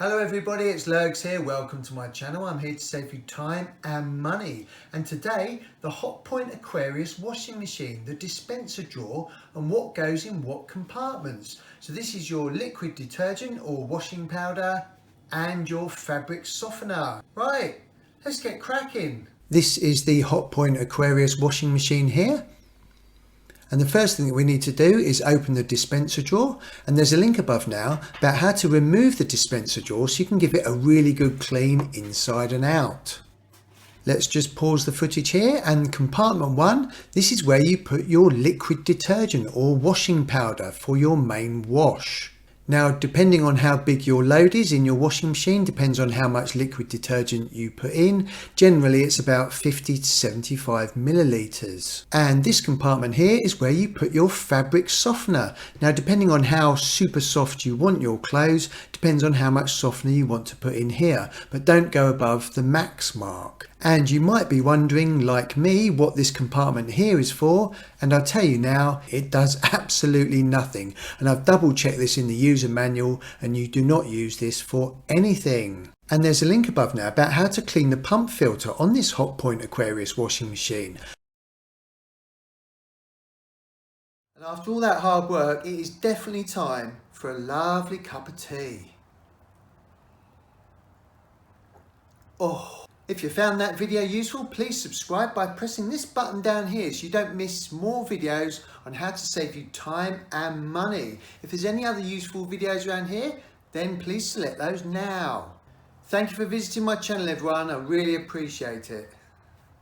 Hello everybody, it's Lurgs here. Welcome to my channel. I'm here to save you time and money. And today, the Hotpoint Aquarius Washing Machine, the dispenser drawer and what goes in what compartments. So this is your liquid detergent or washing powder and your fabric softener. Right, let's get cracking. This is the Hotpoint Aquarius Washing Machine here. And the first thing that we need to do is open the dispenser drawer, and there's a link above now about how to remove the dispenser drawer so you can give it a really good clean inside and out. Let's just pause the footage here, and compartment 1, this is where you put your liquid detergent or washing powder for your main wash. Now, depending on how big your load is in your washing machine, depends on how much liquid detergent you put in. Generally, it's about 50 to 75 millilitres. And this compartment here is where you put your fabric softener. Now, depending on how super soft you want your clothes, depends on how much softener you want to put in here. But don't go above the max mark. And you might be wondering, like me, what this compartment here is for, and I'll tell you now, it does absolutely nothing. And I've double checked this in the user manual, and you do not use this for anything. And there's a link above now about how to clean the pump filter on this Hotpoint Aquarius washing machine. And after all that hard work, it is definitely time for a lovely cup of tea. Oh. If you found that video useful, please subscribe by pressing this button down here so you don't miss more videos on how to save you time and money. If there's any other useful videos around here, then please select those now. Thank you for visiting my channel everyone, I really appreciate it.